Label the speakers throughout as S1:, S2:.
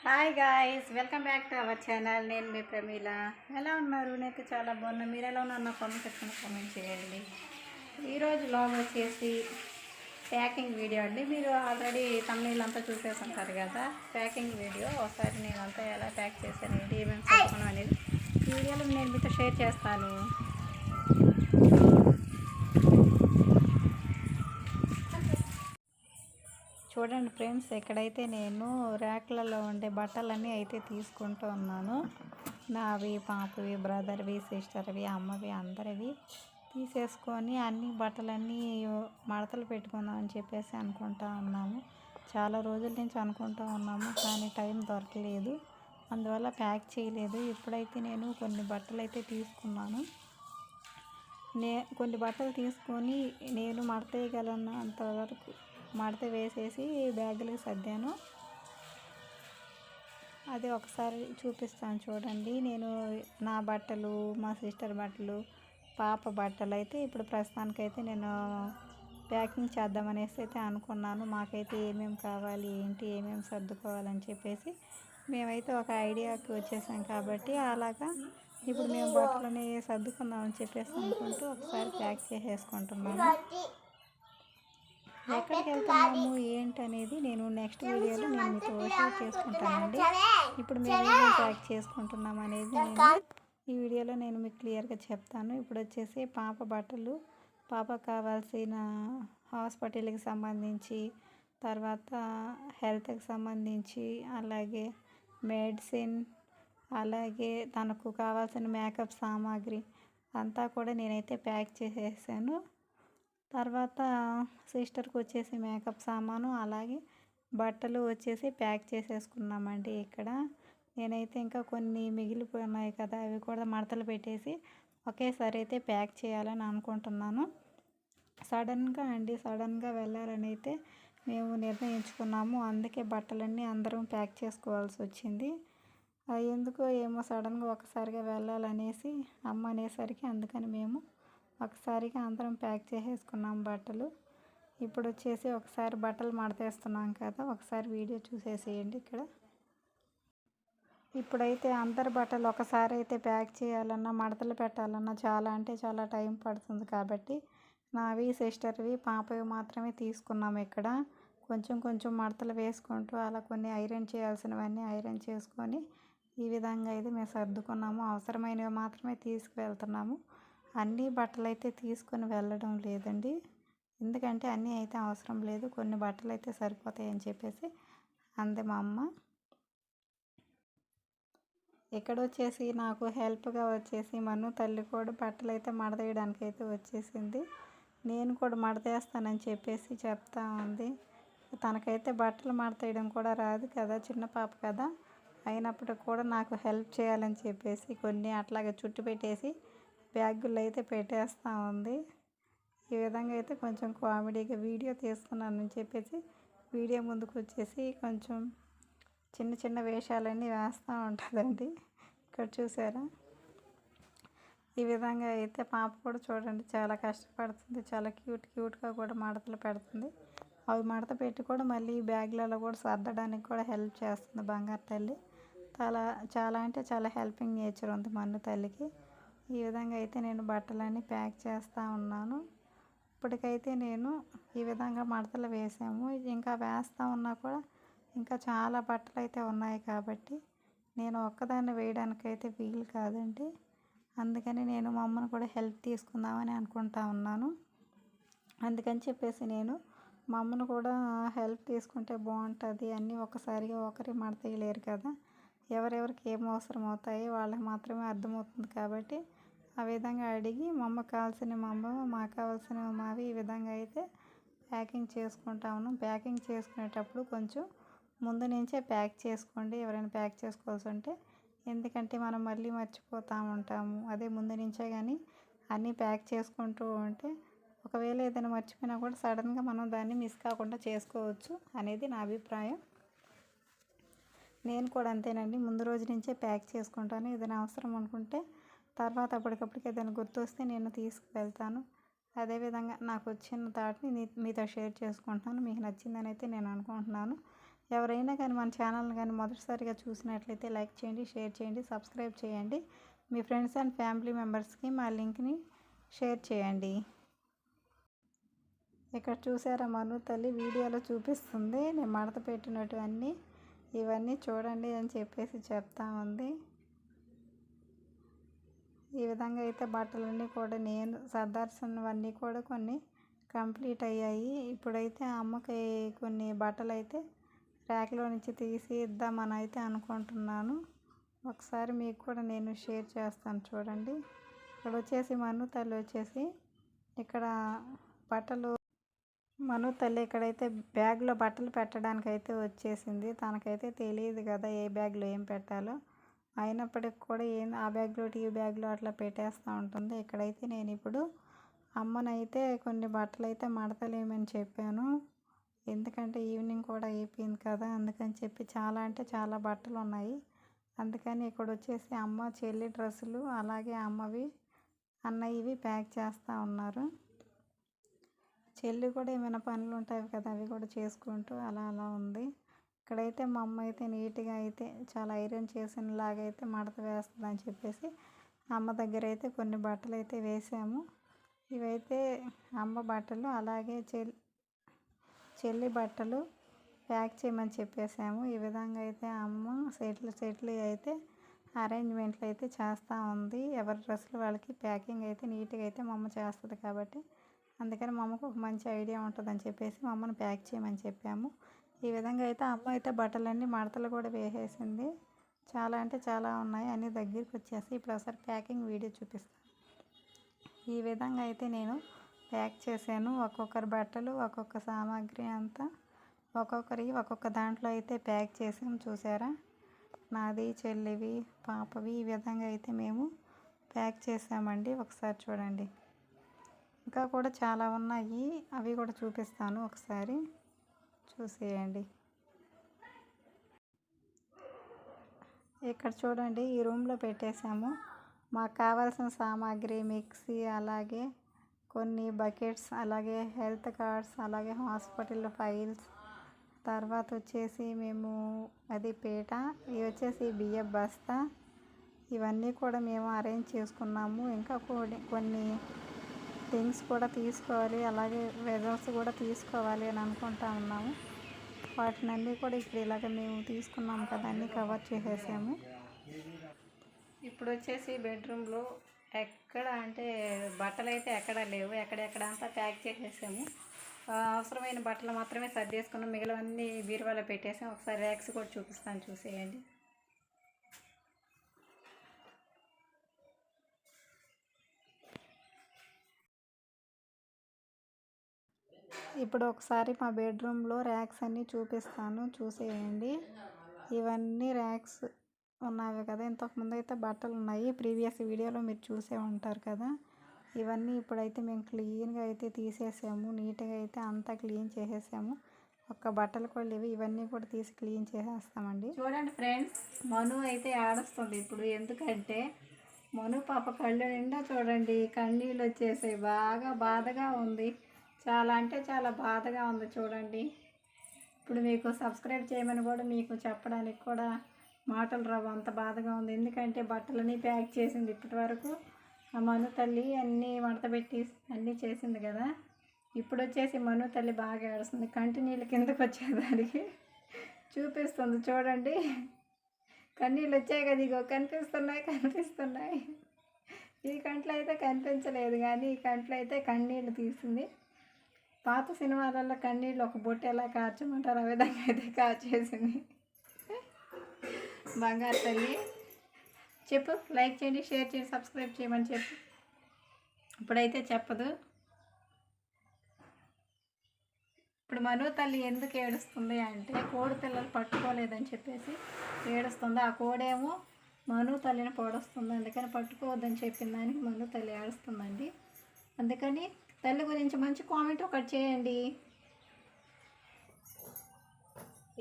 S1: Hi guys, welcome back to our channel. నేను మీ ప్రమీల. ఎలా ఉన్నారు? నేనైతే చాలా బాగున్నా. మీరు ఎలా ఉన్నారు? నా కామెంట్ సెక్షన్లో కామెంట్ చేయండి. ఈరోజు లాగ్ వచ్చేసి ప్యాకింగ్ వీడియో అండి. మీరు ఆల్రెడీ తమిళ అంతా చూసేసి ఉంటారు కదా. ప్యాకింగ్ వీడియో ఒకసారి నేనంతా ఎలా ప్యాక్ చేశాను, ఏంటి ఏమేమి చదువుకున్నాను అనేది ఈ వీడియోలో నేను మీతో షేర్ చేస్తాను. చూడండి ఫ్రెండ్స్, ఇక్కడైతే నేను ర్యాక్లలో ఉండే బట్టలన్నీ అయితే తీసుకుంటూ ఉన్నాను. నావి, పాపవి, బ్రదర్వి, సిస్టర్వి, అమ్మవి, అందరివి తీసేసుకొని అన్ని బట్టలన్నీ మడతలు పెట్టుకుందామని చెప్పేసి అనుకుంటా ఉన్నాము. చాలా రోజుల నుంచి అనుకుంటూ ఉన్నాము, కానీ టైం దొరకలేదు, అందువల్ల ప్యాక్ చేయలేదు. ఇప్పుడైతే నేను కొన్ని బట్టలు అయితే తీసుకున్నాను. కొన్ని బట్టలు తీసుకొని నేను మడత వేయగలనంత వరకు మడత వేసేసి బ్యాగులకు సర్దాను. అది ఒకసారి చూపిస్తాను చూడండి. నేను నా బట్టలు, మా సిస్టర్ బట్టలు, పాప బట్టలు అయితే ఇప్పుడు ప్రస్తుతానికైతే నేను ప్యాకింగ్ చేద్దామనేసి అయితే అనుకున్నాను. మాకైతే ఏమేమి కావాలి, ఏంటి, ఏమేమి సర్దుకోవాలని చెప్పేసి మేమైతే ఒక ఐడియాకి వచ్చేసాం కాబట్టి అలాగా ఇప్పుడు మేము బట్టలని సర్దుకుందామని చెప్పేసి అనుకుంటూ ఒకసారి ప్యాక్ చేసేసుకుంటున్నాము. ఎక్కడికి వెళ్తున్నాము ఏంటి అనేది నేను నెక్స్ట్ వీడియోలో నేను మీతో షేర్ చేసుకుంటానండి. ఇప్పుడు మేము ఏమేమి ప్యాక్ చేసుకుంటున్నాం అనేది నేను ఈ వీడియోలో నేను మీకు క్లియర్గా చెప్తాను. ఇప్పుడు వచ్చేసి పాప బట్టలు, పాపకు కావాల్సిన హాస్పిటల్కి సంబంధించి, తర్వాత హెల్త్కి సంబంధించి, అలాగే మెడిసిన్, అలాగే తనకు కావాల్సిన మేకప్ సామాగ్రి అంతా కూడా నేనైతే ప్యాక్ చేసేసాను. తర్వాత సిస్టర్కి వచ్చేసి మేకప్ సామాను, అలాగే బట్టలు వచ్చేసి ప్యాక్ చేసేసుకున్నామండి. ఇక్కడ నేనైతే ఇంకా కొన్ని మిగిలిపోయినాయి కదా, అవి కూడా మడతలు పెట్టేసి ఒకేసారి అయితే ప్యాక్ చేయాలని అనుకుంటున్నాను. సడన్గా వెళ్ళాలని అయితే మేము నిర్ణయించుకున్నాము. అందుకే బట్టలన్నీ అందరం ప్యాక్ చేసుకోవాల్సి వచ్చింది. ఎందుకో ఏమో సడన్గా ఒకసారిగా వెళ్ళాలనేసి అమ్మ అనేసరికి అందుకని మేము ఒకసారిగా అందరం ప్యాక్ చేసేసుకున్నాం బట్టలు. ఇప్పుడు వచ్చేసి ఒకసారి బట్టలు మడతేస్తున్నాం కదా, ఒకసారి వీడియో చూసేసేయండి. ఇక్కడ ఇప్పుడైతే అందరి బట్టలు ఒకసారి అయితే ప్యాక్ చేయాలన్నా, మడతలు పెట్టాలన్నా చాలా అంటే చాలా టైం పడుతుంది కాబట్టి నావి, సిస్టర్వి, పాపవి మాత్రమే తీసుకున్నాము. ఇక్కడ కొంచెం కొంచెం మడతలు వేసుకుంటూ అలా కొన్ని ఐరన్ చేయాల్సినవన్నీ ఐరన్ చేసుకొని ఈ విధంగా అయితే మేము సర్దుకున్నాము. అవసరమైనవి మాత్రమే తీసుకువెళ్తున్నాము. అన్ని బట్టలు అయితే తీసుకొని వెళ్ళడం లేదండి, ఎందుకంటే అన్నీ అయితే అవసరం లేదు, కొన్ని బట్టలు అయితే సరిపోతాయని చెప్పేసి అంది మా అమ్మ. ఇక్కడ వచ్చేసి నాకు హెల్ప్గా వచ్చేసి మన్ను తల్లి కూడా బట్టలు అయితే మడతేయడానికి అయితే వచ్చేసింది. నేను కూడా మడతేస్తానని చెప్పేసి చెప్తా ఉంది. తనకైతే బట్టలు మడతేయడం కూడా రాదు కదా, చిన్న పాప కదా, అయినప్పటికీ కూడా నాకు హెల్ప్ చేయాలని చెప్పేసి కొన్ని అట్లాగే చుట్టు పెట్టేసి బ్యాగుల్లో అయితే పెట్టేస్తూ ఉంది. ఈ విధంగా అయితే కొంచెం కామెడీగా వీడియో తీస్తున్నానని చెప్పేసి వీడియో ముందుకు వచ్చేసి కొంచెం చిన్న చిన్న వేషాలన్నీ వేస్తూ ఉంటుందండి. ఇక్కడ చూసారా, ఈ విధంగా అయితే పాప కూడా చూడండి చాలా కష్టపడుతుంది, చాలా క్యూట్గా కూడా మడతలు పెడుతుంది. అవి మడత పెట్టి కూడా మళ్ళీ బ్యాగ్లలో కూడా సర్దడానికి కూడా హెల్ప్ చేస్తుంది బంగారు తల్లి. చాలా అంటే చాలా హెల్పింగ్ నేచర్ ఉంది మన్ను తల్లికి. ఈ విధంగా అయితే నేను బట్టలన్నీ ప్యాక్ చేస్తూ ఉన్నాను. ఇప్పటికైతే నేను ఈ విధంగా మడతలు వేసాము. ఇంకా వేస్తూ ఉన్నా కూడా ఇంకా చాలా బట్టలు అయితే ఉన్నాయి కాబట్టి నేను ఒక్కదాన్ని వేయడానికైతే వీలు కాదండి. అందుకని నేను మా అమ్మను కూడా హెల్ప్ తీసుకుందామని అనుకుంటా ఉన్నాను. అందుకని చెప్పేసి నేను మా అమ్మను కూడా హెల్ప్ తీసుకుంటే బాగుంటుంది. అన్నీ ఒకసారిగా ఒకరి మడతేయలేరు కదా, ఎవరెవరికి ఏం అవసరం అవుతాయి వాళ్ళకి మాత్రమే అర్థమవుతుంది కాబట్టి ఆ విధంగా అడిగి మా అమ్మకు కావాల్సిన మా అమ్మ, మాకు కావాల్సిన మావి ఈ విధంగా అయితే ప్యాకింగ్ చేసుకుంటా ఉన్నాం. ప్యాకింగ్ చేసుకునేటప్పుడు కొంచెం ముందు నుంచే ప్యాక్ చేసుకోండి ఎవరైనా ప్యాక్ చేసుకోవాల్సి ఉంటే, ఎందుకంటే మనం మళ్ళీ మర్చిపోతూ ఉంటాము. అదే ముందు నుంచే కానీ అన్నీ ప్యాక్ చేసుకుంటూ ఉంటే ఒకవేళ ఏదైనా మర్చిపోయినా కూడా సడన్గా మనం దాన్ని మిస్ కాకుండా చేసుకోవచ్చు అనేది నా అభిప్రాయం. నేను కూడా అంతేనండి, ముందు రోజు నుంచే ప్యాక్ చేసుకుంటాను. ఏదైనా అవసరం అనుకుంటే తర్వాత అప్పటికప్పటికి ఏదైనా గుర్తొస్తే నేను తీసుకువెళ్తాను. అదేవిధంగా నాకు వచ్చిన థాట్ని మీతో షేర్ చేసుకుంటున్నాను. మీకు నచ్చిందని అయితే నేను అనుకుంటున్నాను. ఎవరైనా కానీ మన ఛానల్ని కానీ మొదటిసారిగా చూసినట్లయితే లైక్ చేయండి, షేర్ చేయండి, సబ్స్క్రైబ్ చేయండి. మీ ఫ్రెండ్స్ అండ్ ఫ్యామిలీ మెంబర్స్కి మా లింక్ని షేర్ చేయండి. ఇక్కడ చూసారా మను తల్లి వీడియోలో చూపిస్తుంది నేను మడత పెట్టినటువన్నీ ఇవన్నీ చూడండి అని చెప్పేసి చెప్తా ఉంది. ఈ విధంగా అయితే బట్టలన్నీ కూడా నేను సర్దాల్సినవన్నీ కూడా కొన్ని కంప్లీట్ అయ్యాయి. ఇప్పుడైతే అమ్మకి కొన్ని బట్టలు అయితే ర్యాక్లో నుంచి తీసి ఇద్దామని అయితే అనుకుంటున్నాను. ఒకసారి మీకు కూడా నేను షేర్ చేస్తాను చూడండి. ఇక్కడ వచ్చేసి మను తల్లి వచ్చేసి ఇక్కడ బట్టలు మను తల్లి ఇక్కడైతే బ్యాగ్లో బట్టలు పెట్టడానికి అయితే వచ్చేసింది. తనకైతే తెలియదు కదా ఏ బ్యాగ్లో ఏం పెట్టాలో. అయినప్పటికి కూడా ఆ బ్యాగ్లో ఈ బ్యాగ్లో అట్లా పెట్టేస్తూ ఉంటుంది. ఇక్కడైతే నేను ఇప్పుడు అమ్మనైతే కొన్ని బట్టలు అయితే మడతలేమని చెప్పాను. ఎందుకంటే ఈవినింగ్ కూడా అయిపోయింది కదా, అందుకని చెప్పి చాలా అంటే చాలా బట్టలు ఉన్నాయి. అందుకని ఇక్కడ వచ్చేసి అమ్మ చెల్లి డ్రెస్సులు అలాగే అమ్మవి అన్నయ్యవి ప్యాక్ చేస్తూ ఉన్నారు. చెల్లి కూడా ఏమైనా పనులు ఉంటాయి కదా అవి కూడా చేసుకుంటూ అలా ఉంది. ఇక్కడైతే మా అమ్మ అయితే నీట్గా అయితే చాలా ఐరన్ చేసినలాగా అయితే మడత వేస్తుందని చెప్పేసి అమ్మ దగ్గర అయితే కొన్ని బట్టలు అయితే వేసాము. ఇవైతే అమ్మ బట్టలు అలాగే చెల్లి బట్టలు ప్యాక్ చేయమని చెప్పేసాము. ఈ విధంగా అయితే అమ్మ సెట్లు అయితే అరేంజ్మెంట్లు అయితే చేస్తూ ఉంది. ఎవరి డ్రెస్సులు వాళ్ళకి ప్యాకింగ్ అయితే నీట్గా అయితే మా అమ్మ చేస్తుంది కాబట్టి అందుకని మా అమ్మకు ఒక మంచి ఐడియా ఉంటుందని చెప్పేసి మా అమ్మను ప్యాక్ చేయమని చెప్పాము. ఈ విధంగా అయితే అమ్మ అయితే బట్టలన్నీ మడతలు కూడా వేసేసింది. చాలా అంటే చాలా ఉన్నాయి, అన్నీ దగ్గరికి వచ్చేసి ఇప్పుడు ఒకసారి ప్యాకింగ్ వీడియో చూపిస్తాను. ఈ విధంగా అయితే నేను ప్యాక్ చేశాను. ఒక్కొక్కరి బట్టలు ఒక్కొక్క సామాగ్రి అంతా ఒక్కొక్కరి ఒక్కొక్క దాంట్లో అయితే ప్యాక్ చేసాము. చూసారా, నాది చెల్లివి పాపవి ఈ విధంగా అయితే మేము ప్యాక్ చేసామండి. ఒకసారి చూడండి, ఇంకా కూడా చాలా ఉన్నాయి, అవి కూడా చూపిస్తాను, ఒకసారి చూసేయండి. ఇక్కడ చూడండి ఈ రూమ్లో పెట్టేసాము. మాకు కావాల్సిన సామాగ్రి మిక్సీ అలాగే కొన్ని బకెట్స్ అలాగే హెల్త్ కార్డ్స్ అలాగే హాస్పిటల్ ఫైల్స్, తర్వాత వచ్చేసి మేము అది పీట, ఇవి వచ్చేసి బియ్యం బస్తా, ఇవన్నీ కూడా మేము అరేంజ్ చేసుకున్నాము. ఇంకా కొన్ని థింగ్స్ కూడా తీసుకోవాలి అలాగే వెజల్స్ కూడా తీసుకోవాలి అని అనుకుంటా ఉన్నాము. వాటినన్నీ కూడా ఇప్పుడు ఇలాగ మేము తీసుకున్నాము కదా, అన్నీ కవర్ చేసేసాము. ఇప్పుడు వచ్చేసి బెడ్రూమ్లో ఎక్కడ అంటే బట్టలు అయితే ఎక్కడ లేవు, ఎక్కడెక్కడ అంతా ప్యాక్ చేసేసాము. అవసరమైన బట్టలు మాత్రమే సర్దేసుకున్నాం, మిగిలినవన్నీ బీరువాలో పెట్టేసాం. ఒకసారి ర్యాక్స్ కూడా చూపిస్తాను, చూసేయండి. ఇప్పుడు ఒకసారి మా బెడ్రూమ్లో ర్యాక్స్ అన్నీ చూపిస్తాను, చూసేయండి. ఇవన్నీ ర్యాక్స్ ఉన్నవి కదా, ఇంతకుముందు అయితే బట్టలు ఉన్నాయి, ప్రీవియస్ వీడియోలో మీరు చూసే ఉంటారు కదా. ఇవన్నీ ఇప్పుడైతే మేము క్లీన్గా అయితే తీసేసాము, నీట్గా అయితే అంతా క్లీన్ చేసేసాము. ఒక్క బట్టలు కూడా లేవు, ఇవన్నీ కూడా తీసి క్లీన్ చేసేస్తామండి. చూడండి ఫ్రెండ్స్, మను అయితే ఆడుస్తుంది ఇప్పుడు. ఎందుకంటే మను పాప కళ్ళు నిండా చూడండి కన్నీళ్ళు వచ్చేసాయి, బాగా బాధగా ఉంది, చాలా అంటే చాలా బాధగా ఉంది చూడండి. ఇప్పుడు మీకు సబ్స్క్రైబ్ చేయమని కూడా మీకు చెప్పడానికి కూడా మాటలు రావు, అంత బాధగా ఉంది. ఎందుకంటే బట్టలన్నీ ప్యాక్ చేసింది ఇప్పటి వరకు ఆ మను తల్లి, అన్నీ మడత పెట్టి అన్నీ చేసింది కదా. ఇప్పుడు వచ్చేసి మను తల్లి బాగా ఏడుస్తుంది, కంటి నీళ్ళు కిందకు వచ్చేదానికి చూపిస్తుంది చూడండి. కన్నీళ్ళు వచ్చాయి కదా, ఇగో కనిపిస్తున్నాయి. ఈ కంట్లో అయితే కనిపించలేదు కానీ ఈ కంట్లో అయితే కన్నీళ్ళు తీస్తుంది. పాత సినిమాలలో కన్నీళ్ళు ఒక బొట్టు ఎలా కార్చమంటారు ఆ విధంగా అయితే కార్చేసింది. బంగారు తల్లి చెప్పు, లైక్ చేయండి, షేర్ చేయండి, సబ్స్క్రైబ్ చేయమని చెప్పు. ఇప్పుడైతే చెప్పదు. ఇప్పుడు మను తల్లి ఎందుకు ఏడుస్తుంది అంటే కోడి పిల్లలు పట్టుకోలేదని చెప్పేసి ఏడుస్తుంది. ఆ కోడేమో మను తల్లిని పొడుస్తుంది, అందుకని పట్టుకోవద్దని చెప్పిన దానికి మను తల్లి ఏడుస్తుందండి. అందుకని తల్లి గురించి మంచి కామెంట్ ఒకటి చేయండి.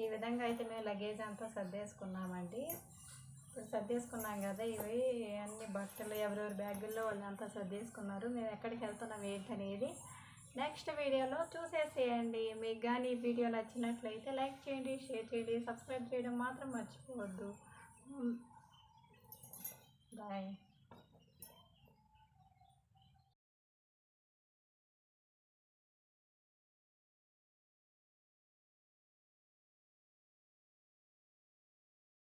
S1: ఈ విధంగా అయితే మేము లగేజ్ అంతా సర్దేసుకున్నామండి. ఇప్పుడు సర్దేసుకున్నాం కదా, ఇవి అన్ని బట్టలు ఎవరెవరి బ్యాగుల్లో వాళ్ళు అంతా సర్దేసుకున్నారు. మేము ఎక్కడికి వెళ్తున్నాం ఏంటనేది నెక్స్ట్ వీడియోలో చూసేసేయండి. మీకు కానీ ఈ వీడియో నచ్చినట్లయితే లైక్ చేయండి, షేర్ చేయండి, సబ్స్క్రైబ్ చేయడం మాత్రం మర్చిపోవద్దు. బాయ్.